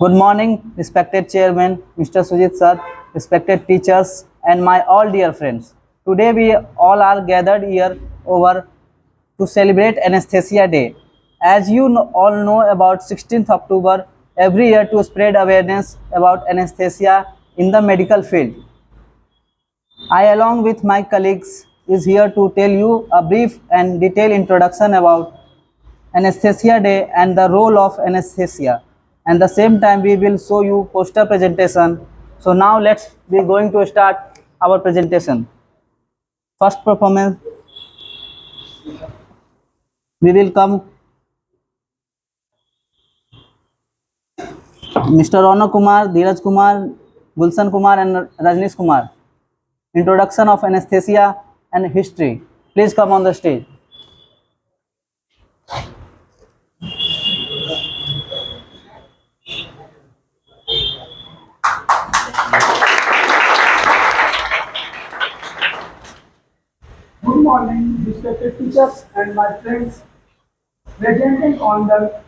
Good morning, respected Chairman, Mr. Sujit Sir, respected teachers, and my all dear friends. Today we all are gathered here over to celebrate Anesthesia Day. As you all know about 16th October every year to spread awareness about anesthesia in the medical field. I along with my colleagues is here to tell you a brief and detailed introduction about Anesthesia Day and the role of anesthesia. And the same time we will show you poster presentation. So now let's be going to start our presentation. First performance we will come Mr. Ronak Kumar, Dheeraj Kumar, Gulshan Kumar and Rajnish Kumar. Introduction of anesthesia and history. Please come on the stage. Good morning, respected teachers and my friends. Presenting on the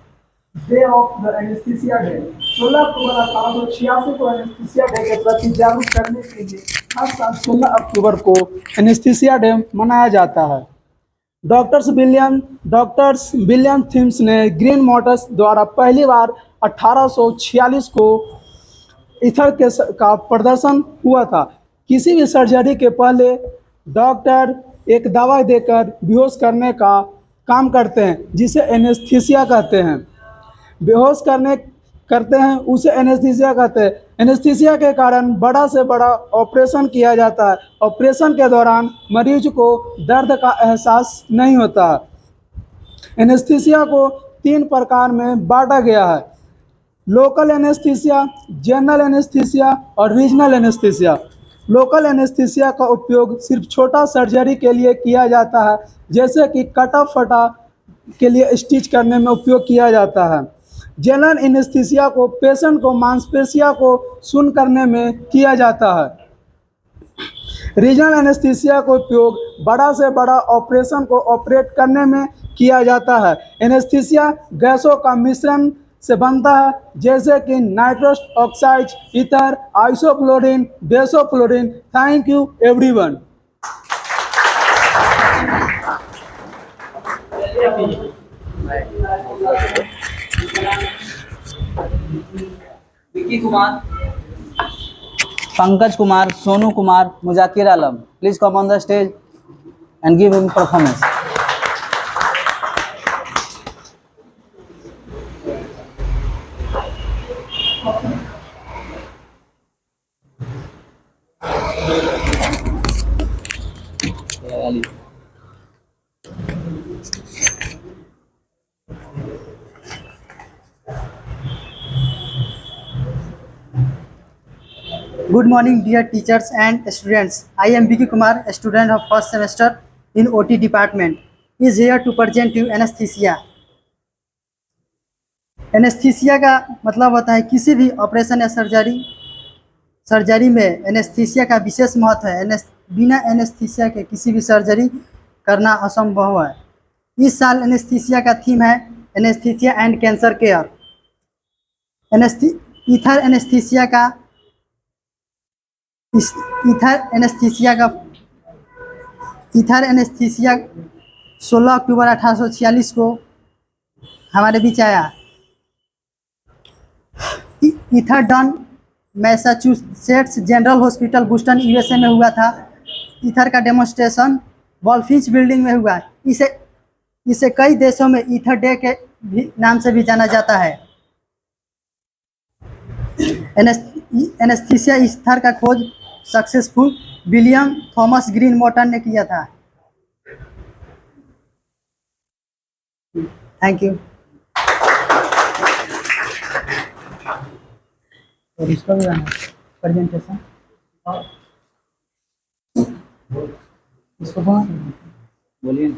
day of the anesthesia day. 16 अक्टूबर 1886 को anaesthesia day के प्रति जागरूक करने के लिए हर साल 16 अक्टूबर को anaesthesia day मनाया जाता है। डॉक्टर्स विलियम थिम्स ने ग्रीन मोटर्स द्वारा पहली बार 1846 को ईथर का प्रदर्शन हुआ था। किसी भी सर्जरी के पहले डॉक्टर एक दवा देकर बेहोश करने का काम करते हैं जिसे एनेस्थीसिया कहते हैं। बेहोश करते हैं उसे एनेस्थीसिया कहते हैं। एनेस्थीसिया के कारण बड़ा से बड़ा ऑपरेशन किया जाता है। ऑपरेशन के दौरान मरीज को दर्द का एहसास नहीं होता। एनेस्थीसिया को 3 प्रकार में बांटा गया है: लोकल एनेस्थीसिया, जनरल एनेस्थीसिया और रीजनल एनेस्थीसिया। लोकल एनेस्थीसिया का उपयोग सिर्फ छोटा सर्जरी के लिए किया जाता है, जैसे कि कटा फटा के लिए स्टिच करने में उपयोग किया जाता है। जनरल एनेस्थीसिया को पेशेंट को मांसपेशियों को सुन्न करने में किया जाता है। रीजनल एनेस्थीसिया का उपयोग बड़ा से बड़ा ऑपरेशन को ऑपरेट करने में किया जाता है। एनेस्थीसिया गैसों का मिश्रण से बनता है, जैसे कि nitrous oxide, ether, isoflurane, sevoflurane. Thank you everyone. Vicky Kumar, Pankaj Kumar, Sonu Kumar, Muzakir Alam. Please come on the stage and give him performance. Good morning, dear teachers and students. I am Vicky Kumar, a student of first semester in OT department. Is here to present you anesthesia. Anaesthesia का मतलब होता है किसी भी operation या surgery में anaesthesia का विशेष महत्व है। बिना एनेस्थीसिया के किसी भी सर्जरी करना असंभव है। इस साल एनेस्थीसिया का थीम है anaesthesia and cancer care. Ether anaesthesia 16 अक्टूबर 1846 को हमारे बीच आया। Ether done Massachusetts general hospital Boston USA में हुआ था। ईथर का डेमोन्स्ट्रेशन वॉलफिंच बिल्डिंग में हुआ। इसे कई देशों में ईथर डे के नाम से भी जाना जाता है। एनेस्थीसिया ईथर का खोज successful William Thomas green motor ने किया था। Thank you. और इसका भी प्रेजेंटेशन इसको बोलिए ना।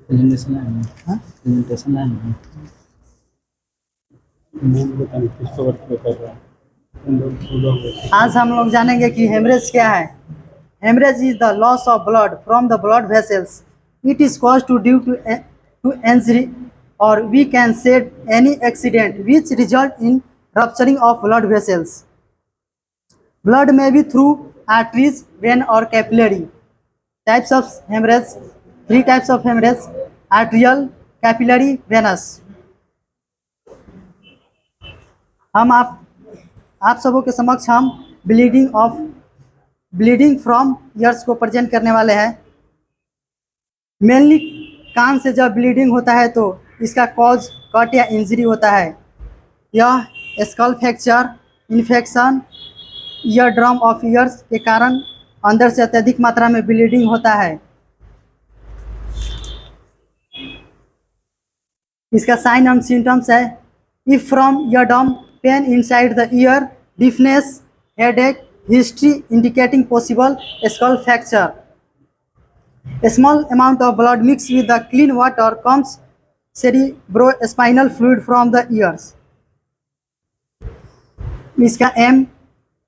प्रेजेंटेशन है, प्रेजेंटेशन है। मूल बताने किसको वर्क कर रहा है। आज हम लोग जानेंगे कि हेमरेज क्या है। Haemorrhage is the loss of blood from the blood vessels. It is cause to due to injury और we can said any accident which result in rupturing of blood vessels. Blood में be through arteries, vein और capillary. Types of haemorrhage, 3 types of haemorrhage: arterial, capillary, venous. हम आप सबों के समक्ष हम bleeding from ears को प्रेजेंट करने वाले हैं। मेनली कान से जब ब्लीडिंग होता है तो इसका कॉज कट या इंजरी होता है। यह skull fracture, infection, ear drum of years के कारण अंदर से अत्यधिक मात्रा में ब्लीडिंग होता है। इसका साइन एंड सिम्टम्स है: if from eardrum, pain inside the ear, deafness, headache, history indicating possible skull fracture. A small amount of blood mixed with the clean water comes cerebrospinal fluid from the ears. इसका एम: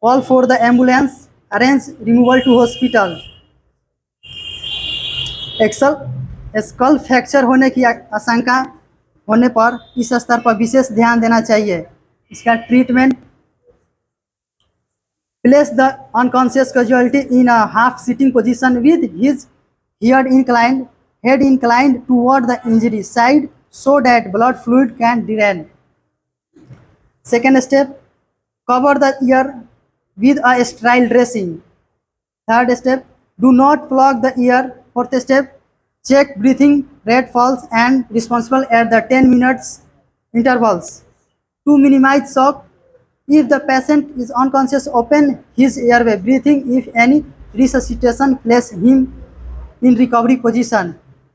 call for the ambulance, arrange removal to hospital. Skull fracture होने की आशंका होने पर इस स्तर पर विशेष ध्यान देना चाहिए। इसका treatment: place the unconscious casualty in a half sitting position with his head inclined toward the injury side so that blood fluid can drain. Second step: cover the ear with a sterile dressing. Third step: do not plug the ear. Fourth step: check breathing rate pulse and responsible at the 10 minutes intervals. To minimize shock, if the patient is unconscious, open his airway breathing. If any resuscitation, place him in recovery position.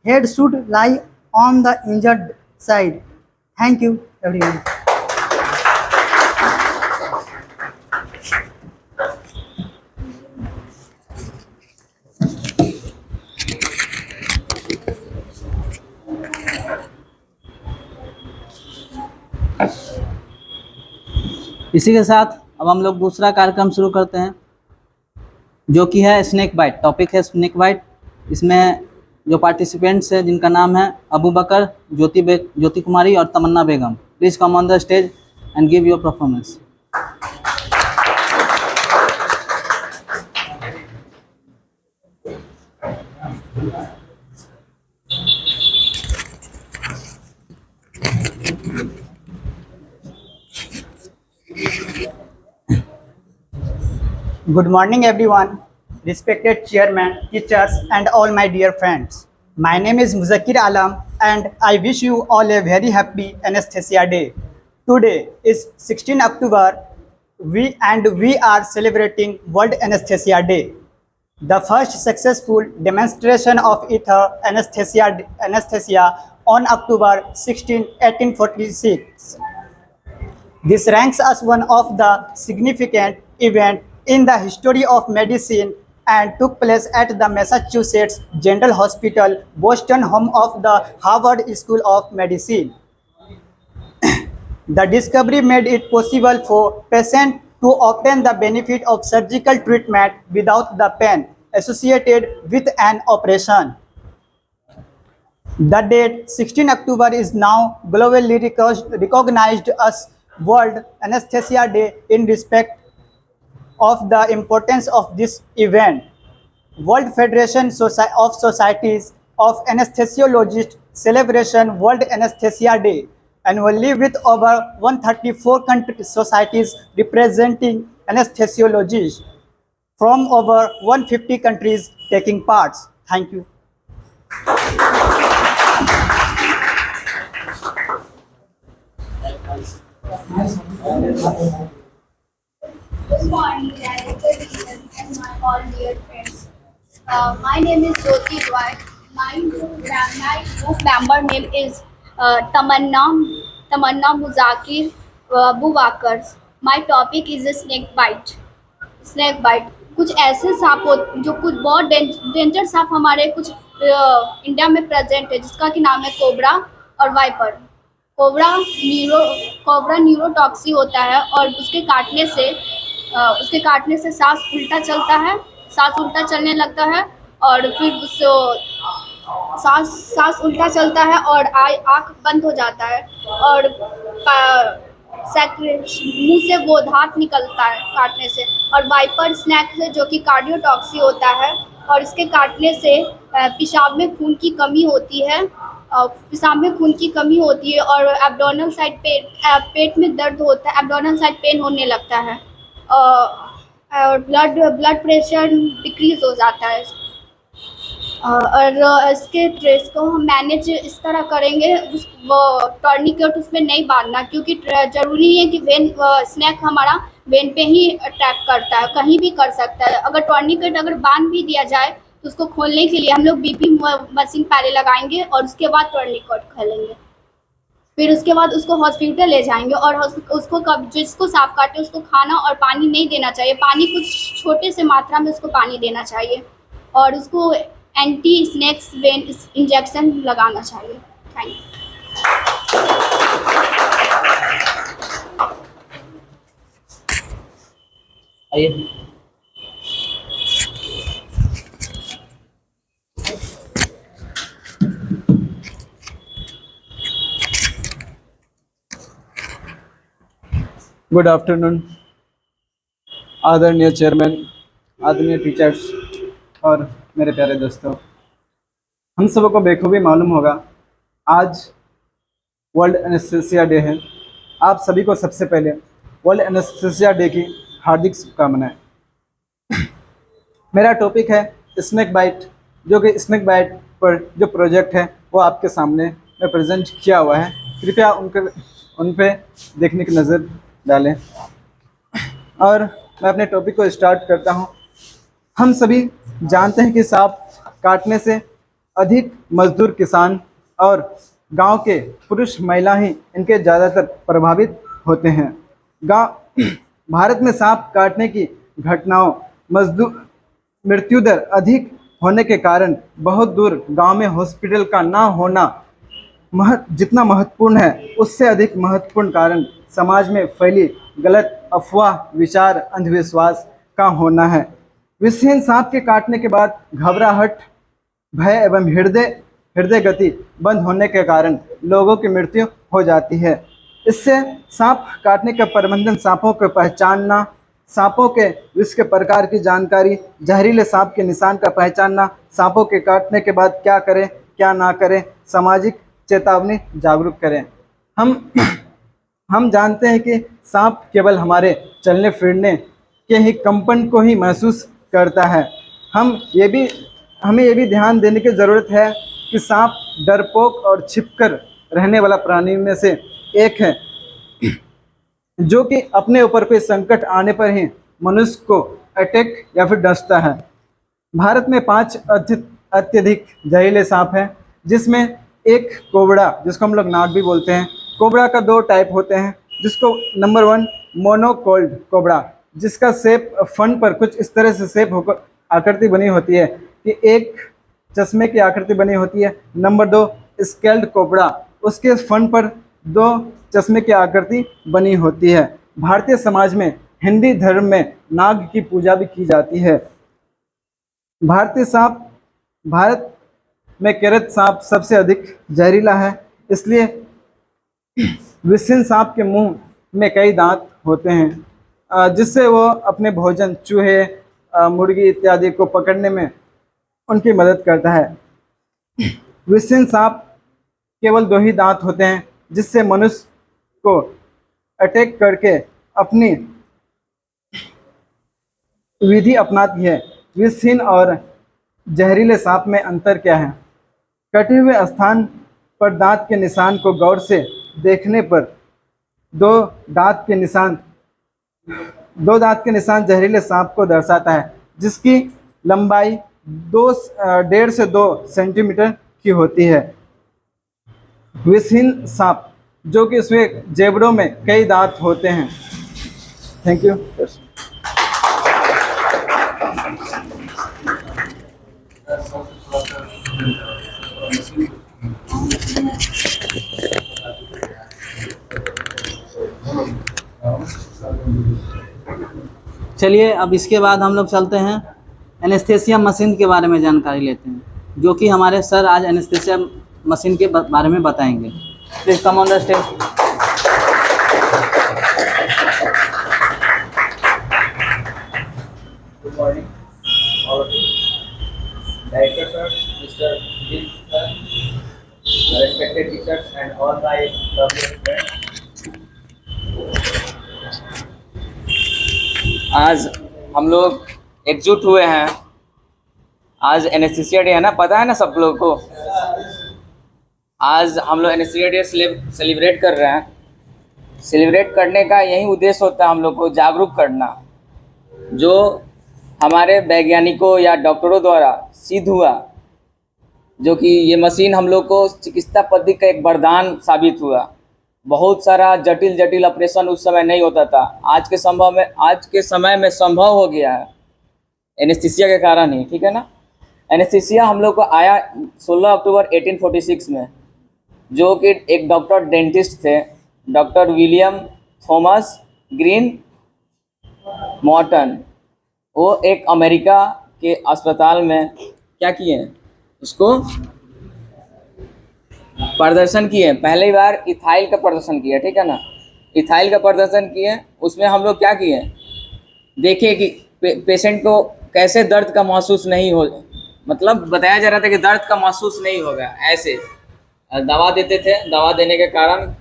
Head should lie on the injured side. Thank you, everyone. इसी के साथ अब हम लोग दूसरा कार्यक्रम शुरू करते हैं, जो कि है स्नेक बाइट। टॉपिक है स्नेक बाइट। इसमें जो पार्टिसिपेंट्स हैं जिनका नाम है अबू बकर, ज्योति कुमारी और Tamanna Begum. Please come on the stage and give your performance. Good morning everyone, respected chairman, teachers and all my dear friends. My name is Muzakkir Alam and I wish you all a very happy Anesthesia Day. Today is 16 October we are celebrating World Anesthesia Day. The first successful demonstration of ether anesthesia on October 16, 1846. This ranks as one of the significant events in the history of medicine and took place at the Massachusetts General Hospital, Boston, home of the Harvard School of Medicine. The discovery made it possible for patients to obtain the benefit of surgical treatment without the pain associated with an operation. The date 16 October is now globally recognized as World Anesthesia Day in respect of the importance of this event. World Federation of Societies of Anesthesiologists celebration World Anesthesia Day annually with over 134 societies representing anesthesiologists from over 150 countries taking parts. Thank you. Good morning, director and my all dear friends. My name is Jyoti Roy. My group member name is Tamanna Muzakir Bubakar. My topic is a snake bite. Snake bite कुछ ऐसे सांप हो जो कुछ बहुत danger सांप हमारे कुछ इंडिया में प्रेजेंट है, जिसका कि नाम है कोबरा और वाइपर। कोबरा न्यूरोटॉक्सी होता है और उसके काटने से सांस उल्टा चलता है, सांस उल्टा चलने लगता है और फिर सांस उल्टा चलता है और आँख बंद हो जाता है और मुंह से वो धात निकलता है काटने से। और वाइपर स्नैक से जो कि कार्डियोटॉक्सी होता है और इसके काटने से पेशाब में खून की कमी होती है, और एब्डोमिनल साइड पेट में दर्द होता है, एब्डोमिनल साइड पेन होने लगता है और ब्लड प्रेशर डिक्रीज हो जाता है। और इसके ट्रेस को हम मैनेज इस तरह करेंगे, वो टर्निकेट उसमें नहीं बांधना, क्योंकि ज़रूरी है कि स्नैक हमारा वेन पे ही अटैक करता है, कहीं भी कर सकता है। अगर टर्निकेट बांध भी दिया जाए तो उसको खोलने के लिए हम लोग बीपी मशीन पहले लगाएंगे और उसके बाद टर्निकेट खोलेंगे। फिर उसके बाद उसको हॉस्पिटल ले जाएंगे और उसको जिसको सांप काटे उसको खाना और पानी नहीं देना चाहिए, पानी कुछ छोटे से मात्रा में उसको पानी देना चाहिए और उसको एंटी स्नैक्स वेन इंजेक्शन लगाना चाहिए। Thank you. आइए। गुड आफ्टरनून आदरणीय चेयरमैन, आदरणीय टीचर्स और मेरे प्यारे दोस्तों। हम सबको बेखूबी मालूम होगा आज वर्ल्ड एनेस्थीसिया डे है। आप सभी को सबसे पहले वर्ल्ड एनेस्थीसिया डे की हार्दिक शुभकामनाएं। मेरा टॉपिक है स्नेक बाइट, जो कि स्नेक बाइट पर जो प्रोजेक्ट है वो आपके सामने में प्रेजेंट किया हुआ है। कृपया उन पे देखने की नज़र डालें और मैं अपने टॉपिक को स्टार्ट करता हूं। हम सभी जानते हैं कि सांप काटने से अधिक मजदूर किसान और गांव के पुरुष महिला ही इनके ज़्यादातर प्रभावित होते हैं। भारत में सांप काटने की घटनाओं मृत्यु दर अधिक होने के कारण बहुत दूर गांव में हॉस्पिटल का ना होना जितना महत्वपूर्ण है, उससे अधिक महत्वपूर्ण कारण समाज में फैली गलत अफवाह, विचार, अंधविश्वास का होना है। विषहीन सांप के काटने के बाद घबराहट, भय एवं हृदय गति बंद होने के कारण लोगों की मृत्यु हो जाती है। इससे सांप काटने का प्रबंधन, सांपों को पहचानना, सांपों के विष के प्रकार की जानकारी, जहरीले सांप के निशान का पहचानना, सांपों के काटने के बाद क्या करें क्या ना करें, सामाजिक चेतावनी जागरूक करें। हम जानते हैं कि सांप केवल हमारे चलने फिरने के ही कंपन को ही महसूस करता है। हमें ये भी ध्यान देने की ज़रूरत है कि सांप डरपोक और छिपकर रहने वाला प्राणी में से एक है, जो कि अपने ऊपर कोई संकट आने पर ही मनुष्य को अटैक या फिर डसता है। भारत में 5 अत्यधिक जहरीले सांप हैं, जिसमें एक कोबरा, जिसको हम लोग नाग भी बोलते हैं। कोबरा का 2 टाइप होते हैं, जिसको नंबर 1 मोनोकोल्ड कोबरा, जिसका शेप फन पर कुछ इस तरह से शेप होकर आकृति बनी होती है कि एक चश्मे की आकृति बनी होती है। नंबर 2 स्केल्ड कोबरा, उसके फन पर 2 चश्मे की आकृति बनी होती है। भारतीय समाज में, हिंदी धर्म में नाग की पूजा भी की जाती है। भारत में केरत सांप सबसे अधिक जहरीला है, इसलिए विषहीन सांप के मुंह में कई दांत होते हैं, जिससे वो अपने भोजन, चूहे, मुर्गी इत्यादि को पकड़ने में उनकी मदद करता है। विषहीन सांप केवल 2 ही दांत होते हैं, जिससे मनुष्य को अटैक करके अपनी विधि अपनाती है। विषहीन और जहरीले सांप में अंतर क्या है? कटे हुए स्थान पर दांत के निशान को गौर से देखने पर 2 दांत के निशान जहरीले सांप को दर्शाता है, जिसकी लंबाई 1.5 से 2 सेंटीमीटर की होती है। विषहीन सांप, जो कि उसमें जेबड़ों में कई दांत होते हैं। Thank you. चलिए अब इसके बाद हम लोग चलते हैं एनेस्थेसिया मशीन के बारे में जानकारी लेते हैं, जो कि हमारे सर आज एनेस्थेसिया मशीन के बारे में बताएंगे। Please come on the stage. Good morning, all of you. Director sir, Mr. Gil sir, respected teachers and all my lovely friends. आज हम लोग एकजुट हुए हैं। आज एनेस्थीसिया डे है ना, पता है ना सब लोगों को। आज हम लोग एनेस्थीसिया डे सेलिब्रेट कर रहे हैं। सेलिब्रेट करने का यही उद्देश्य होता है हम लोग को जागरूक करना, जो हमारे वैज्ञानिकों या डॉक्टरों द्वारा सिद्ध हुआ, जो कि ये मशीन हम लोग को चिकित्सा पद्धति का एक वरदान साबित हुआ। बहुत सारा जटिल जटिल ऑपरेशन उस समय नहीं होता था, आज के समय में संभव हो गया है एनेस्थीसिया के कारण ही, ठीक है ना। एनेस्थीसिया हम लोग को आया 16 अक्टूबर 1846 में, जो कि एक डॉक्टर डेंटिस्ट थे, doctor William Thomas Green Morton. वो एक अमेरिका के अस्पताल में क्या किए, उसको प्रदर्शन किए। पहली बार इथाइल का प्रदर्शन किया, ठीक है ना। इथाइल का प्रदर्शन किए, उसमें हम लोग क्या किए, देखिए कि पेशेंट को कैसे दर्द का महसूस नहीं हो, मतलब बताया जा रहा था कि दर्द का महसूस नहीं होगा। ऐसे दवा देते थे, दवा देने के कारण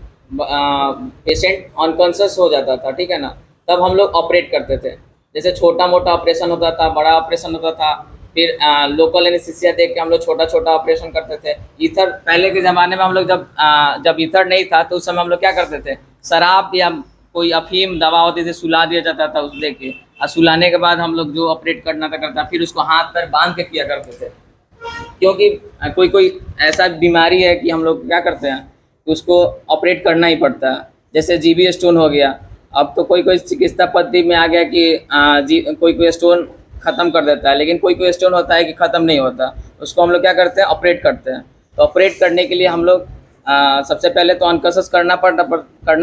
पेशेंट अनकॉन्शियस हो जाता था, ठीक है ना। तब हम लोग ऑपरेट करते थे, जैसे छोटा मोटा ऑपरेशन होता था, बड़ा ऑपरेशन होता था। फिर लोकल एनेस्थीसिया देख के हम लोग छोटा छोटा ऑपरेशन करते थे। ईथर पहले के ज़माने में हम लोग जब ईथर नहीं था तो उस समय हम लोग क्या करते थे, शराब या कोई अफीम दवा होती थी, सुला दिया जाता था उस दे के, और सुलाने के बाद हम लोग जो ऑपरेट करना था करता, फिर उसको हाथ पर बांध के किया करते थे। क्योंकि कोई ऐसा बीमारी है कि हम लोग क्या करते हैं कि उसको ऑपरेट करना ही पड़ता है। जैसे जीबी स्टोन हो गया, अब तो कोई चिकित्सा पद्धति में आ गया कि कोई स्टोन ख़त्म कर देता है, लेकिन कोई स्टोन होता है कि ख़त्म नहीं होता, उसको हम लोग क्या करते हैं, ऑपरेट करते हैं। तो ऑपरेट करने के लिए हम लोग सबसे पहले तो अनकॉन्शियस करना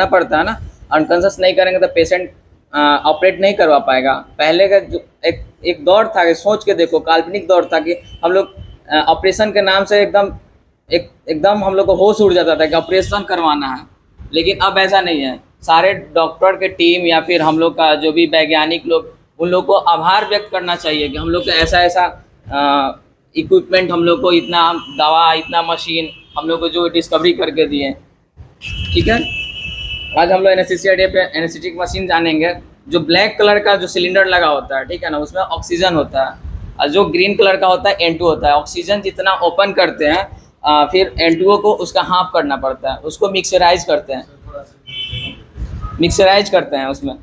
पड़ता है ना। अनकॉन्शियस नहीं करेंगे तो पेशेंट ऑपरेट नहीं करवा पाएगा। पहले का जो एक दौर था कि सोच के देखो, काल्पनिक दौर था कि हम लोग ऑपरेशन के नाम से एकदम हम लोग को होश उड़ जाता था कि ऑपरेशन करवाना है। लेकिन अब ऐसा नहीं है। सारे डॉक्टर के टीम या फिर हम लोग का जो भी वैज्ञानिक लोग, उन लोग को आभार व्यक्त करना चाहिए कि हम लोग को ऐसा इक्विपमेंट, हम लोग को इतना दवा, इतना मशीन हम लोग को जो डिस्कवरी करके दिए, ठीक है। आज हम लोग एनेस्थीसिया डे पे एनेस्थेटिक मशीन जानेंगे। जो ब्लैक कलर का जो सिलेंडर लगा होता है, ठीक है ना, उसमें ऑक्सीजन होता है, और जो ग्रीन कलर का होता है N2 होता है। ऑक्सीजन जितना ओपन करते हैं फिर N2O को उसका हाफ करना पड़ता है, उसको मिक्सराइज करते हैं उसमें।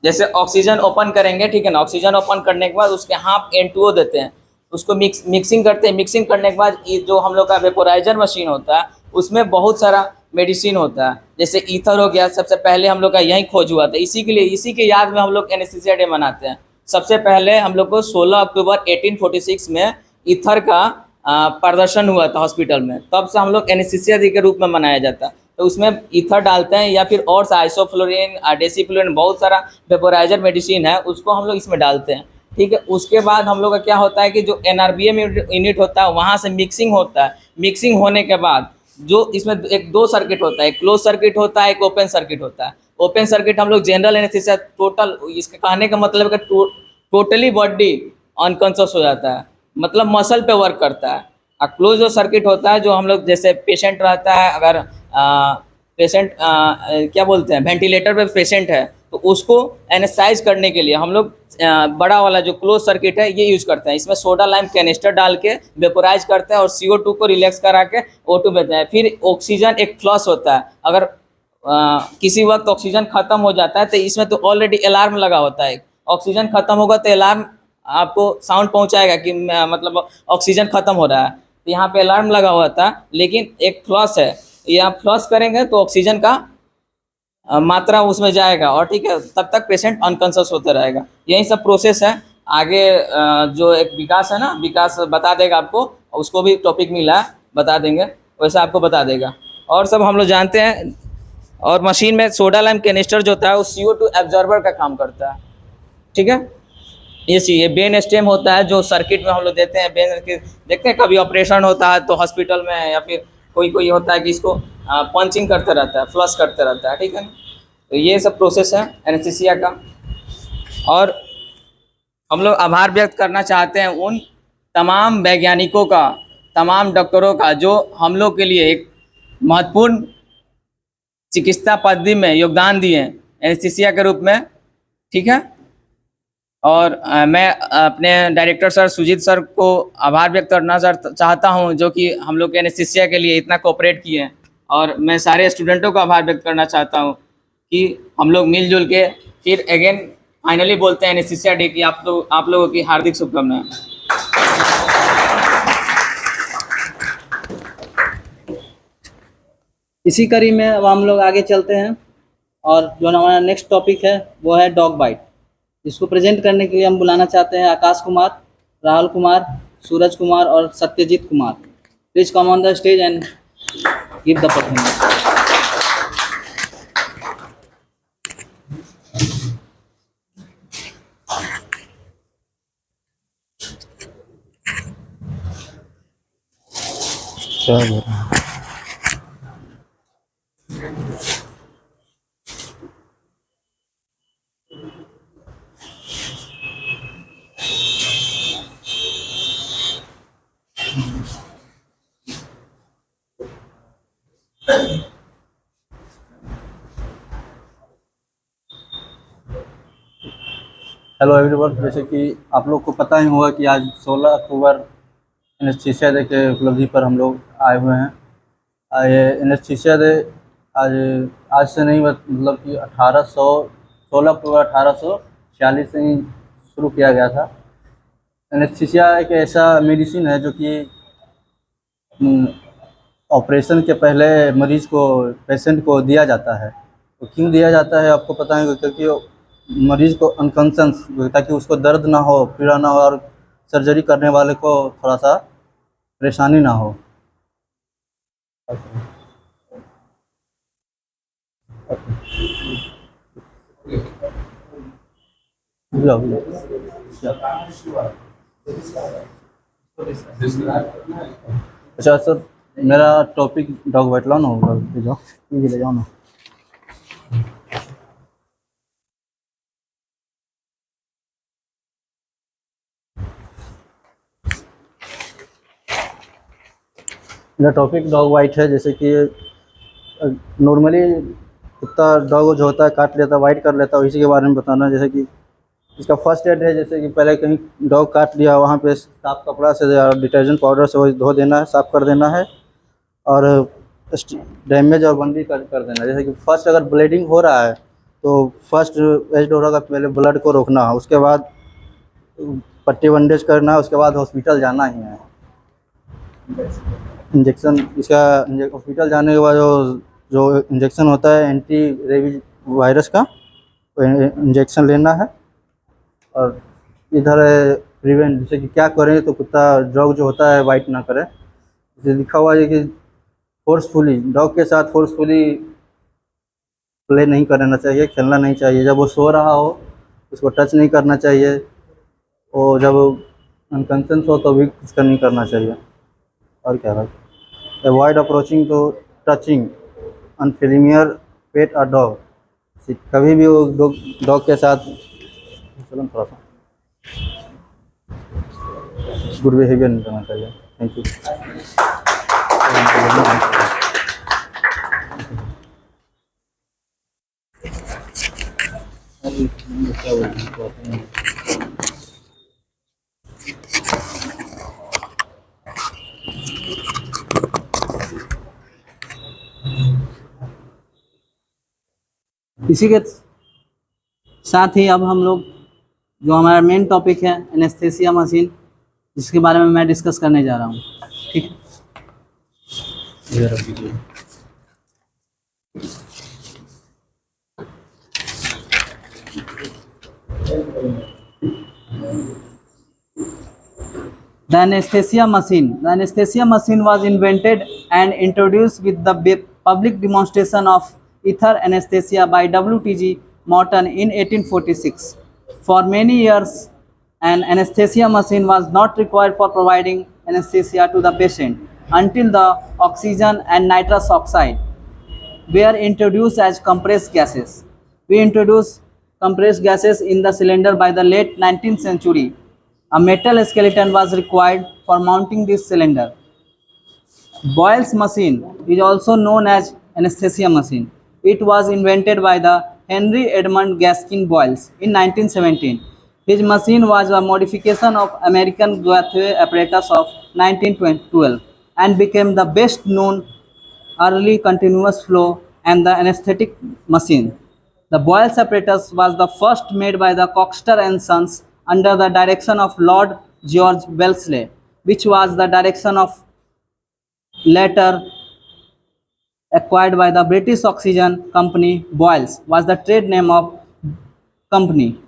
जैसे ऑक्सीजन ओपन करेंगे, ठीक है ना, ऑक्सीजन ओपन करने के बाद उसके हाफ N2O देते हैं, उसको मिक्सिंग करते हैं। मिक्सिंग करने के बाद ये जो हम लोग का वेपोराइजर मशीन होता है, उसमें बहुत सारा मेडिसिन होता है। जैसे ईथर हो गया, सबसे पहले हम लोग का यही खोज हुआ था। इसी के याद में हम लोग एनेस्थीसिया डे मनाते हैं। सबसे पहले हम लोग को 16 अक्टूबर 1846 में ईथर का प्रदर्शन हुआ था हॉस्पिटल में, तब से हम लोग एनेस्थीसिया डे के रूप में मनाया जाता है। तो उसमें ईथर डालते हैं या फिर और सा आइसोफ्लोरिन, डेसीफ्लोरिन, बहुत सारा वेपोराइजर मेडिसिन है, उसको हम लोग इसमें डालते हैं, ठीक है। उसके बाद हम लोग का क्या होता है कि जो NRBM यूनिट होता है, वहाँ से मिक्सिंग होता है। मिक्सिंग होने के बाद जो इसमें दो सर्किट होता है, एक क्लोज सर्किट होता है, एक ओपन सर्किट होता है। ओपन सर्किट हम लोग जनरल एनेस्थीसिया, टोटल, इसके कहने का मतलब है कि टोटली बॉडी अनकॉन्शियस हो जाता है, मतलब मसल पे वर्क करता है। और क्लोज जो सर्किट होता है, जो हम लोग जैसे पेशेंट रहता है, अगर पेशेंट क्या बोलते हैं, वेंटिलेटर पे पेशेंट है, तो उसको एनेस्थाइज करने के लिए हम लोग बड़ा वाला जो क्लोज सर्किट है ये यूज़ करते हैं। इसमें सोडा लाइम कैनिस्टर डाल के वेपोराइज करते हैं और CO2 को रिलैक्स करा के O2 देते हैं। फिर ऑक्सीजन एक फ्लश होता है, अगर किसी वक्त ऑक्सीजन ख़त्म हो जाता है तो इसमें तो ऑलरेडी अलार्म लगा होता है। ऑक्सीजन ख़त्म होगा तो अलार्म आपको साउंड पहुंचाएगा कि मतलब ऑक्सीजन ख़त्म हो रहा है। तो यहाँ पे अलार्म लगा हुआ था, लेकिन एक फ्लश है, ये आप फ्लश करेंगे तो ऑक्सीजन का मात्रा उसमें जाएगा, और ठीक है, तब तक पेशेंट अनकॉन्शियस होता रहेगा। यही सब प्रोसेस है। आगे जो एक विकास है ना, विकास बता देगा आपको, उसको भी टॉपिक मिला है, बता देंगे, वैसा आपको बता देगा। और सब हम लोग जानते हैं और मशीन में सोडा लाइम कैनिस्टर जो होता है वो CO2 एब्जॉर्बर का काम करता है, ठीक है। ये बेन स्टेम होता है जो सर्किट में हम लोग देते हैं, बेन के देखते हैं कभी ऑपरेशन होता है तो हॉस्पिटल में, या फिर कोई कोई होता है कि इसको पंचिंग करते रहता है, फ्लश करते रहता है, ठीक है। तो ये सब प्रोसेस है एनेस्थीसिया का। और हम लोग आभार व्यक्त करना चाहते हैं उन तमाम वैज्ञानिकों का, तमाम डॉक्टरों का जो हम लोग के लिए एक महत्वपूर्ण चिकित्सा पद्धति में योगदान दिए हैं एनेस्थीसिया के रूप में, ठीक है। और मैं अपने डायरेक्टर सर सुजीत सर को आभार व्यक्त करना चाहता हूं जो कि हम लोग के एनेस्थीसिया के लिए इतना कोऑपरेट किए हैं। और मैं सारे स्टूडेंटों को आभार व्यक्त करना चाहता हूं कि हम लोग मिलजुल के फिर अगेन फाइनली बोलते हैं एनेस्थीसिया डे की आप लोगों की हार्दिक शुभकामनाएं। इसी कड़ी में अब हम लोग आगे चलते हैं और जो हमारा नेक्स्ट टॉपिक है वो है डॉग बाइट। इसको प्रेजेंट करने के लिए हम बुलाना चाहते हैं आकाश कुमार, राहुल कुमार, सूरज कुमार और Satyajit Kumar. Please come on the stage and give the performance. Hello everyone, जैसे कि आप लोग को पता ही होगा कि आज 16 अक्टूबर एनेस्थीसिया डे के उपलब्धि पर हम लोग आए हुए हैं। ये एनेस्थीसिया डे आज से नहीं, मतलब कि 16 अक्टूबर 1846 से ही शुरू किया गया था। एनेस्थीसिया एक ऐसा मेडिसिन है जो कि ऑपरेशन के पहले पेशेंट को दिया जाता है। तो क्यों दिया जाता है आपको पता है, क्योंकि मरीज को अनकॉन्शियस, ताकि उसको दर्द ना हो, पीड़ा ना हो और सर्जरी करने वाले को थोड़ा सा परेशानी ना हो। अच्छा सर, मेरा टॉपिक डॉग बाइट लाओ ना, ले जाओ, ये ले जाओ ना। मेरा टॉपिक डॉग बाइट है। जैसे कि नॉर्मली कुत्ता डॉग जो होता है काट लेता है, वाइट कर लेता है, इसी के बारे में बताना। जैसे कि इसका फर्स्ट एड है, जैसे कि पहले कहीं डॉग काट लिया, वहाँ पे साफ कपड़ा से या डिटर्जेंट पाउडर से वही धो देना है, साफ़ कर देना है और डैमेज और बंदी कर देना है। जैसे कि फर्स्ट अगर ब्लीडिंग हो रहा है तो फर्स्ट एड होगा, पहले ब्लड को रोकना है, उसके बाद पट्टी बैंडेज करना है, उसके बाद हॉस्पिटल जाना ही है। इंजेक्शन इसका हॉस्पिटल जाने के बाद जो इंजेक्शन होता है एंटी रेबीज वायरस का, इंजेक्शन लेना है। और इधर प्रिवेंट, जैसे कि क्या करें तो कुत्ता डॉग जो होता है वाइट ना करे। जैसे लिखा हुआ है कि फोर्सफुली डॉग के साथ फोर्सफुली प्ले नहीं करना चाहिए, खेलना नहीं चाहिए। जब वो सो रहा हो उसको टच नहीं करना चाहिए, और जब अनकॉन्शियस हो तो भी कुछ नहीं करना चाहिए। और क्या है, avoid approaching to touching unfamiliar pet और डॉग। कभी भी वो डॉग के साथ थोड़ा सा गुड बिहेवियर नहीं करना चाहिए। Thank you. इसी के साथ ही अब हम लोग जो हमारा मेन टॉपिक है एनेस्थीसिया मशीन, जिसके बारे में मैं डिस्कस करने जा रहा हूँ, ठीक है। The anesthesia machine. The anesthesia machine was invented and introduced with the public demonstration of ether anesthesia by W.T.G. Morton in 1846. For many years, an anesthesia machine was not required for providing anesthesia to the patient until the oxygen and nitrous oxide were introduced as compressed gases. We introduced compressed gases in the cylinder by the late 19th century. A metal skeleton was required for mounting this cylinder. Boyle's machine is also known as anesthesia machine. It was invented by the Henry Edmund Gaskin Boyles in 1917. His machine was a modification of American Gauthier apparatus of 1912 and became the best known early continuous flow and the anesthetic machine. The Boyle's apparatus was the first made by the Coxeter and Sons under the direction of Lord George Wellesley, which was the direction of later acquired by the British Oxygen Company. Boyles was the trade name of company.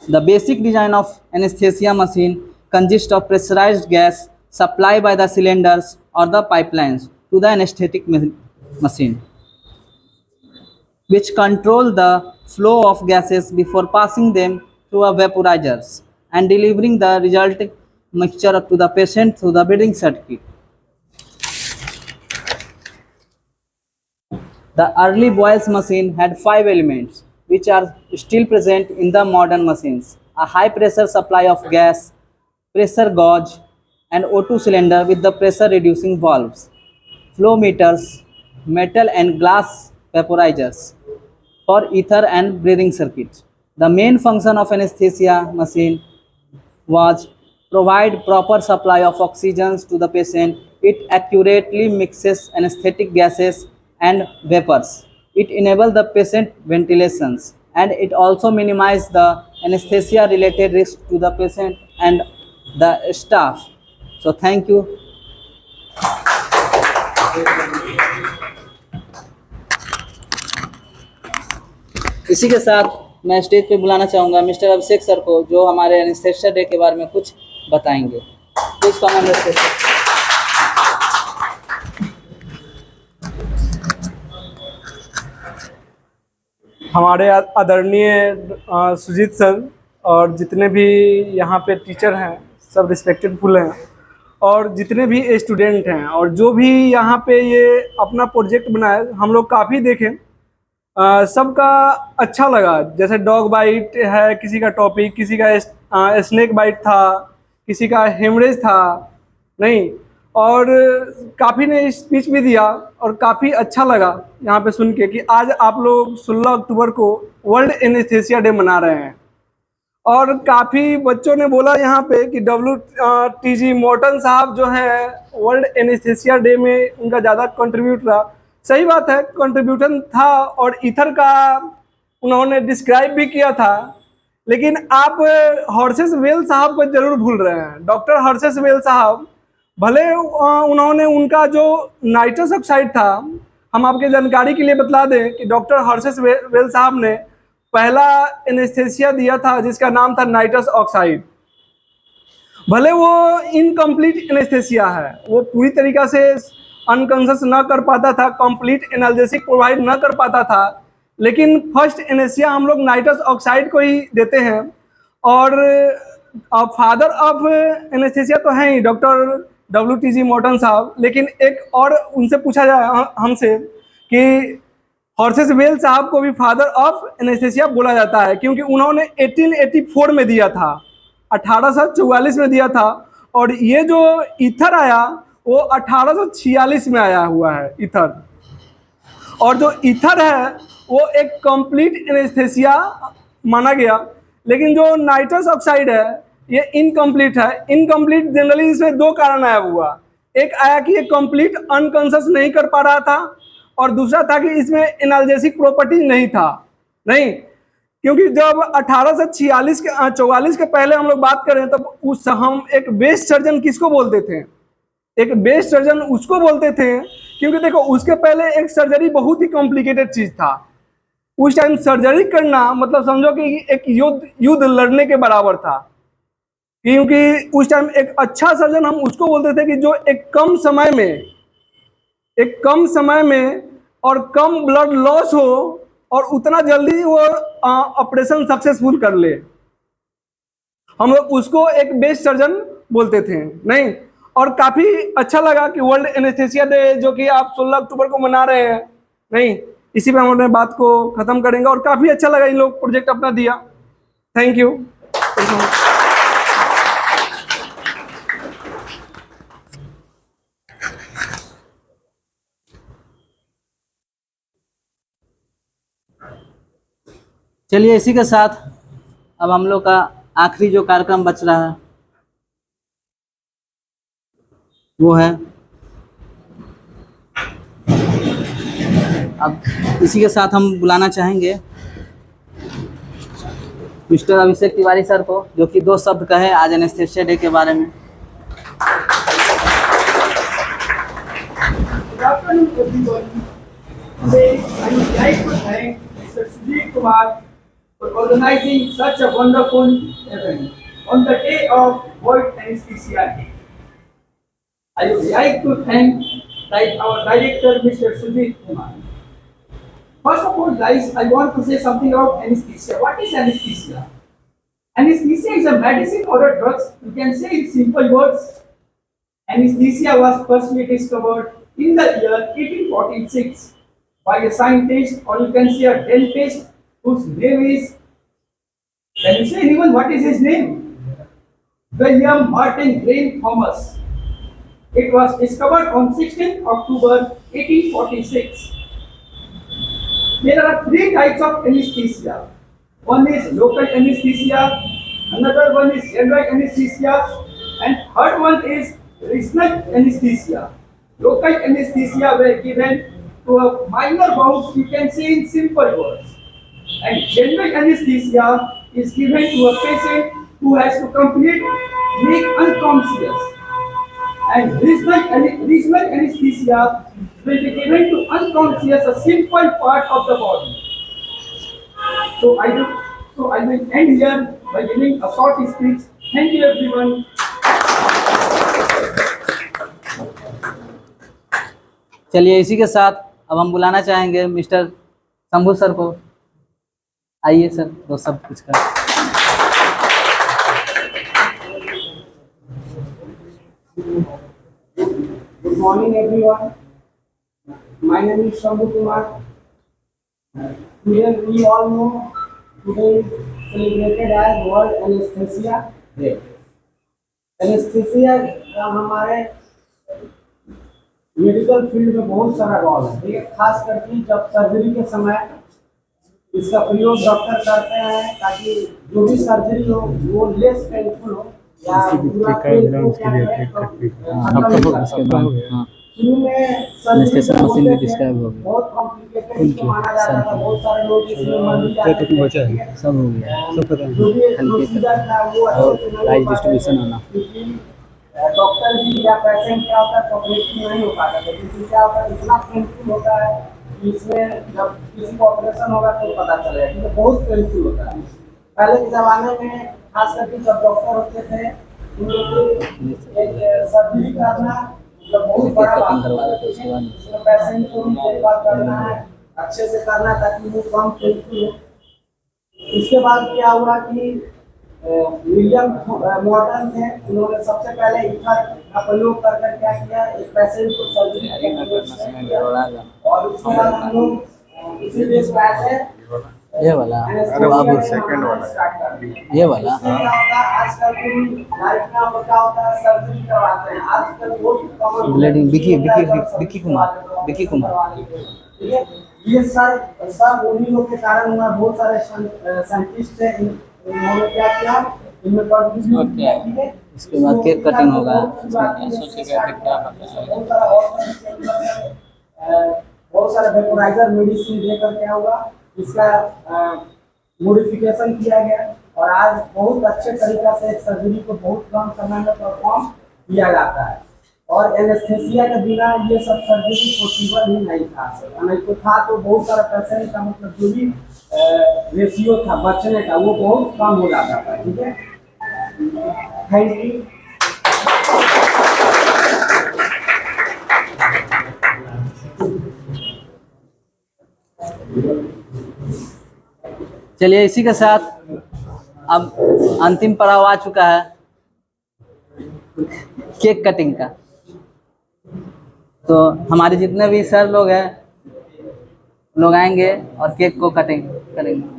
The basic design of anesthesia machine consists of pressurized gas supplied by the cylinders or the pipelines to the anesthetic machine, which control the flow of gases before passing them through a vaporizers and delivering the resulting mixture to the patient through the breathing circuit. The early Boyle's machine had 5 elements, which are still present in the modern machines: a high pressure supply of gas, pressure gauge, and O2 cylinder with the pressure reducing valves, flow meters, metal and glass vaporizers for ether and breathing circuits. The main function of anesthesia machine was provide proper supply of oxygen to the patient. It accurately mixes anesthetic gases and vapors. It enables the patient ventilations, and it also minimizes the anesthesia related risk to the patient and the staff. So thank you. इसी के साथ मैं stage पे बुलाना चाहूँगा mister Abhishek sir को, जो हमारे एनेस्थेसिया डे के बारे में कुछ बताएंगे. Please come on the stage. हमारे आदरणीय सुजीत सर और जितने भी यहाँ पे टीचर हैं सब रिस्पेक्टेडफुल हैं, और जितने भी स्टूडेंट हैं और जो भी यहाँ पे ये अपना प्रोजेक्ट बनाए, हम लोग काफ़ी देखें, सबका अच्छा लगा. जैसे डॉग बाइट है, किसी का टॉपिक, किसी का स्नेक बाइट था, किसी का हेमरेज था, नहीं, और काफ़ी ने स्पीच भी दिया और काफ़ी अच्छा लगा यहाँ पे सुन के कि आज आप लोग 16 अक्टूबर को वर्ल्ड एनेस्थेसिया डे मना रहे हैं. और काफ़ी बच्चों ने बोला यहाँ पे कि W.T.G. मॉर्टन साहब जो हैं वर्ल्ड एनेस्थेसिया डे में उनका ज़्यादा कंट्रीब्यूट रहा. सही बात है, कंट्रीब्यूशन था और ईथर का उन्होंने डिस्क्राइब भी किया था, लेकिन आप हर्शेस वेल साहब को ज़रूर भूल रहे हैं. डॉक्टर हर्शेस वेल साहब, भले उन्होंने उनका जो नाइट्रस ऑक्साइड था, हम आपके जानकारी के लिए बता दें कि डॉक्टर हर्शेस वेल साहब ने पहला एनेस्थेसिया दिया था जिसका नाम था नाइट्रस ऑक्साइड. भले वो इनकम्प्लीट एनेस्थेसिया है, वो पूरी तरीक़ा से अनकॉन्शियस ना कर पाता था, कंप्लीट एनाल्जेसिक प्रोवाइड ना कर पाता था, लेकिन फर्स्ट एनेस्थेसिया हम लोग नाइट्रस ऑक्साइड को ही देते हैं. और फादर ऑफ एनेस्थेसिया तो हैं ही डॉक्टर W.T.G. मॉर्टन साहब, लेकिन एक और उनसे पूछा जाए हमसे कि हर्शेस वेल साहब को भी फादर ऑफ एनेस्थेसिया बोला जाता है, क्योंकि उन्होंने 1884 में दिया था, 1844 में दिया था, और ये जो ईथर आया वो 1846 में आया हुआ है ईथर. और जो ईथर है वो एक कंप्लीट एनेस्थेसिया माना गया, लेकिन जो नाइट्रस ऑक्साइड है ये इनकम्प्लीट है. इनकम्प्लीट जनरली इसमें 2 कारण आया हुआ. एक आया कि ये कंप्लीट अनकॉन्शियस नहीं कर पा रहा था, और दूसरा था कि इसमें एनाल्जेसिक प्रॉपर्टी नहीं था. नहीं, क्योंकि जब 1844 के पहले हम लोग बात करें तब उस हम एक बेस्ट सर्जन किसको बोलते थे? एक बेस्ट सर्जन उसको बोलते थे, क्योंकि देखो उसके पहले एक सर्जरी बहुत ही कॉम्प्लिकेटेड चीज़ था. उस टाइम सर्जरी करना मतलब समझो कि एक युद्ध लड़ने के बराबर था, क्योंकि उस टाइम एक अच्छा सर्जन हम उसको बोलते थे कि जो एक कम समय में और कम ब्लड लॉस हो और उतना जल्दी वो ऑपरेशन सक्सेसफुल कर ले। हम लोग उसको एक बेस्ट सर्जन बोलते थे नहीं। और काफ़ी अच्छा लगा कि वर्ल्ड एनेस्थेसिया डे जो कि आप 16 अक्टूबर को मना रहे हैं नहीं, इसी पे हम अपने बात को ख़त्म करेंगे। और काफ़ी अच्छा लगा इन लोग प्रोजेक्ट अपना दिया। Thank you. चलिए इसी के साथ अब हम लोग का आखिरी जो कार्यक्रम बच रहा है वो है, अब इसी के साथ हम बुलाना चाहेंगे मिस्टर अभिषेक तिवारी सर को, जो कि 2 शब्द कहे आज एनेस्थेसिया डे के बारे में। Good afternoon, everyone. Today, I would like to thank Mr. Sujit Kumar for organizing such a wonderful event on the day of World Anesthesia Day. I would like to thank our director, Mr. Sujit Kumar. First of all, guys, I want to say something about anesthesia. What is anesthesia? Anesthesia is a medicine or a drug. You can say in simple words. Anesthesia was firstly discovered in the year 1846 by a scientist, or you can say a dentist, whose name is, can you say anyone what is his name? William Martin Green Thomas. It was discovered on 16th October 1846. There are 3 types of anesthesia. One is local anesthesia, another one is general anesthesia, and third one is regional anesthesia. Local anesthesia were given to a minor wounds, you can say in simple words. And general anesthesia is given to a patient who has to completely make unconscious. And regional anesthesia will be given to unconscious a simple part of the body. So I will end here by giving a short speech. Thank you, everyone. चलिए इसी के साथ अब हम बुलाना चाहेंगे mister Shambhu sir को। आइए सर, 2 शब्द कुछ कर। Good morning, everyone. My name is Shambhu Kumar. Today we all know today is celebrated as World Anesthesia Day. Anesthesia हमारे मेडिकल फील्ड में बहुत सारा रोल है, ठीक है। खास करके जब सर्जरी के समय इसका प्रयोग डॉक्टर करते हैं ताकि जो भी सर्जरी हो वो लेस पेनफुल हो या पूरा पेन को क्या है शुरू में एनेस्थेसिया मशीन भी डिस्क्राइब हो गई, बहुत कॉम्प्लिकेटेड माना जाता था, बहुत सारे लोग इसमें मर जाते थे, सब हो गया, सब खत्म, जो भी प्रोसीजर था वो अच्छे से नहीं हो डिस्ट्रीब्यूशन होना। डॉक्टर भी या पेशेंट क्या होता है ऑपरेशन नहीं हो पाता था, क्योंकि क्या होता है इतना पेनफुल होता है कि इसमें जब किसी का ऑपरेशन होगा तो पता चलेगा, क्योंकि बहुत पेनफुल होता है। पहले के ज़माने में खास करके जब डॉक्टर होते थे उन लोग को एक सर्जरी करना मतलब बहुत बड़ा बात है, उसमें पेशेंट को भी देखभाल करना है, अच्छे से करना है ताकि वो कम पेनफुल हो। इसके बाद क्या हुआ कि विलियम मॉर्टन थे, उन्होंने सबसे पहले ईथर का प्रयोग कर कर क्या किया, एक पेशेंट को सर्जरी किया और उसके बाद हम लोग इसी देश में ऐसे ये वाला, अरे बाबू सेकंड वाला, ये वाला आजकल की लाइफ में हम क्या होता है सर्जरी करवाते हैं, आजकल बहुत कॉमन ब्लीडिंग। विकी कुमार, ठीक है। ये सब उन्हीं लोग के कारण हुआ, बहुत सारे साइंटिस्ट हैं, इन्होंने क्या किया, इनमें कंट्रीब्यूट किया, ठीक है। इसके बाद केक कटिंग होगा। बहुत सारे वेपोराइजर मेडिसिन लेकर क्या हुआ, इसका मॉडिफिकेशन किया गया और आज बहुत अच्छे तरीका से सर्जरी को बहुत कम समय में परफॉर्म किया जाता है। और एनेस्थेसिया के बिना ये सब सर्जरी पॉसिबल ही नहीं था, नहीं तो था तो बहुत सारा पेशेंट का मतलब जो भी रेशियो था बचने का वो बहुत कम हो जाता था, ठीक है। Thank you. चलिए इसी के साथ अब अंतिम पड़ाव आ चुका है केक कटिंग का। तो हमारे जितने भी सर लोग हैं लोग आएंगे और केक को कटिंग करेंगे।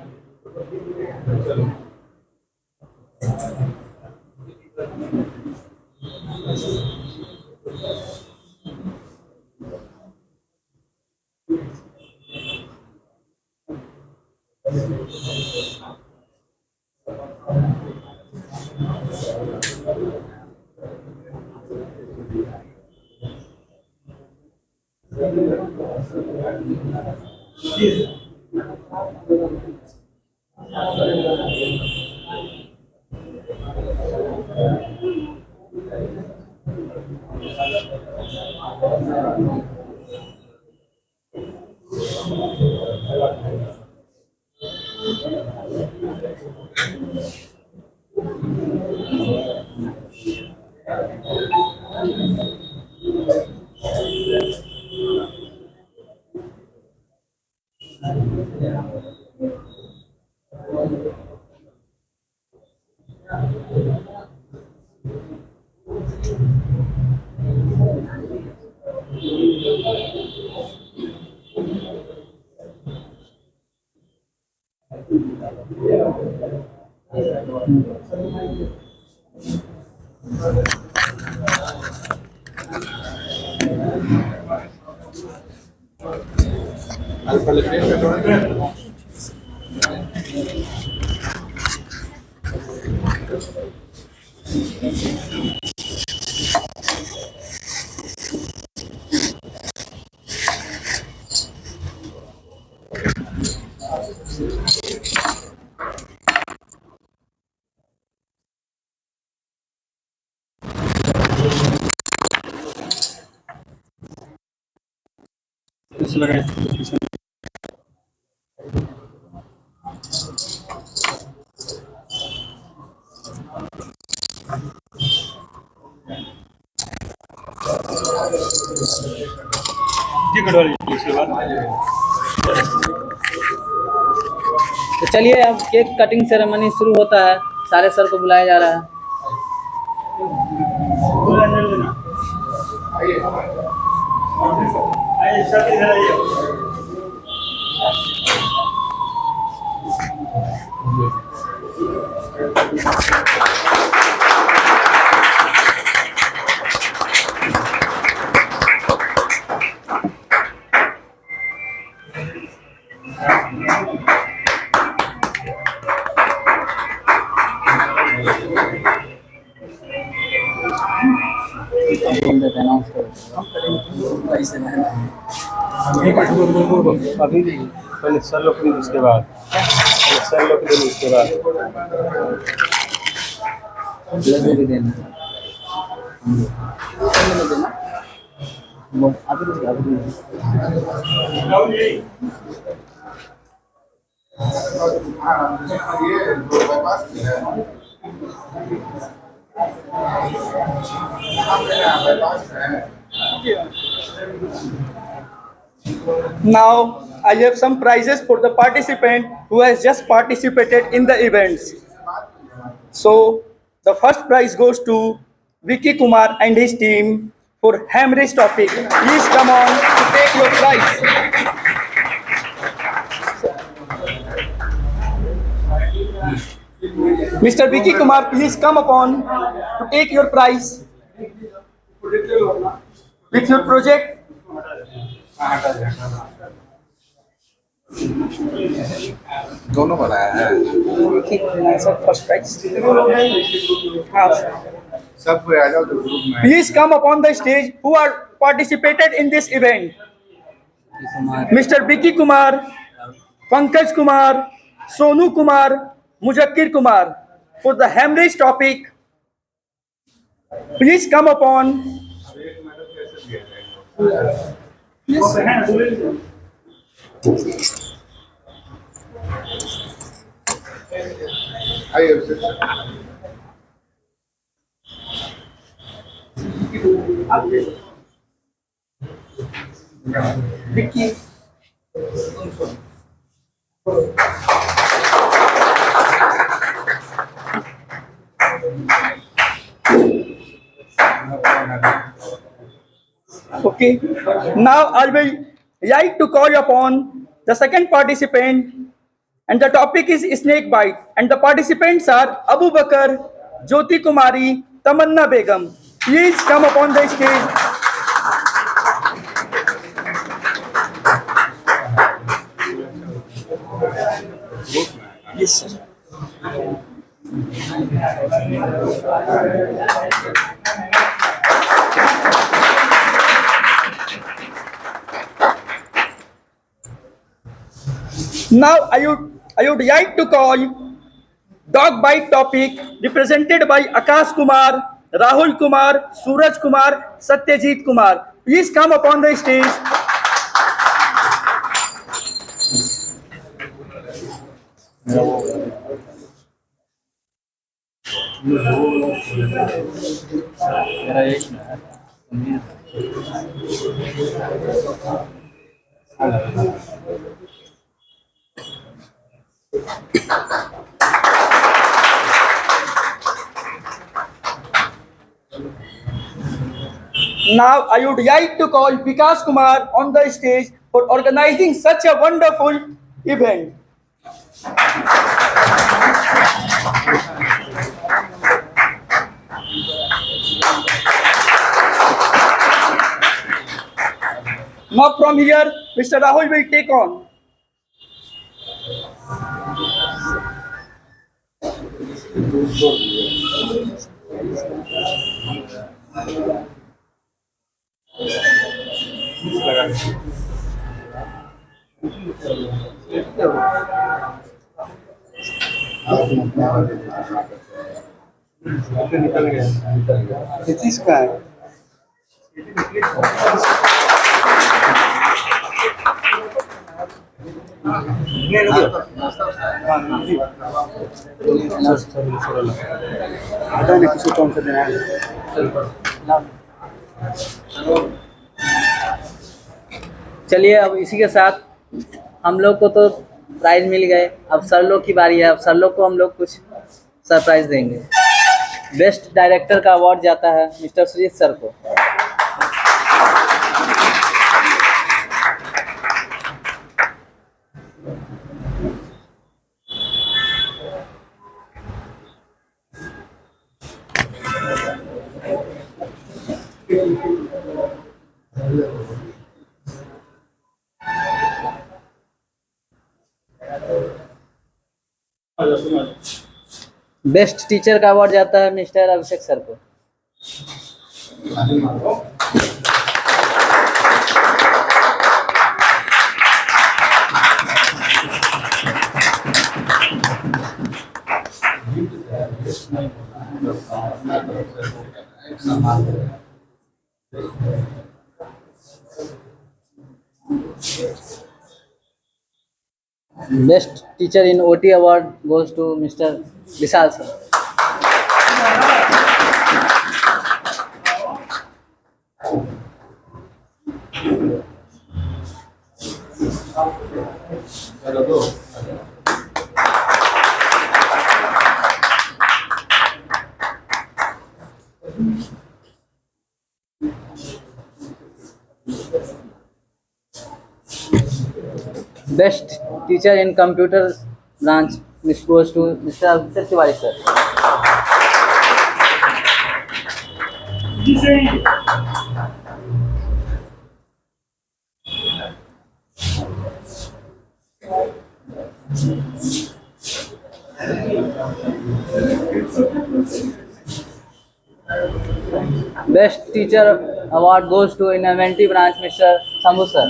तो चलिए अब केक कटिंग सेरेमनी शुरू होता है। सारे सर को बुलाया जा रहा है। अभी नहीं, पहले सर लोग के लिए, उसके बाद पहले सर लोग के लिए, उसके बाद भी देना Now I have some prizes for the participant who has just participated in the events. So the first prize goes to Vicky Kumar and his team for Hamrish topic. Please come on to take your prize. Mr. Vicky Kumar, please come upon to take your prize with your project. दोनों बनाया है। First prize. सब कोई आ जाओ तो group में। Please come upon the stage who are participated in this event. Mr. Vicky Kumar, Pankaj Kumar, Sonu Kumar, Muzakkir Kumar for the Hamrish topic. Please come upon. आइए Vicky. Okay. Now I will like to call upon the second participant, and the topic is snake bite, and the participants are Abu Bakar, Jyoti Kumari, Tamanna Begum. Please come upon the stage. Yes, sir. Now I would like to call dog bite topic represented by Akash Kumar, Rahul Kumar, Suraj Kumar, Satyajit Kumar. Please come upon the stage. Now I would like to call Vikas Kumar on the stage for organizing such a wonderful event. Now from here, Mr. Rahul will take on. निकल गया किसका है पता नहीं किसी कौन सा देना है चलिए अब इसी के साथ हम लोग को तो प्राइज मिल गए, अब सर लोग की बारी है। अब सर लोग को हम लोग कुछ सरप्राइज देंगे। बेस्ट डायरेक्टर का अवार्ड जाता है मिस्टर सुजीत सर को। बेस्ट टीचर का अवार्ड जाता है मिस्टर अभिषेक सर को। Best teacher in OT award goes to mister Vishal sir. Best teacher in computer branch which goes to Mr. Abhishek Tiwari sir. Best teacher award goes to in inventive branch Mr. Sambhu sir.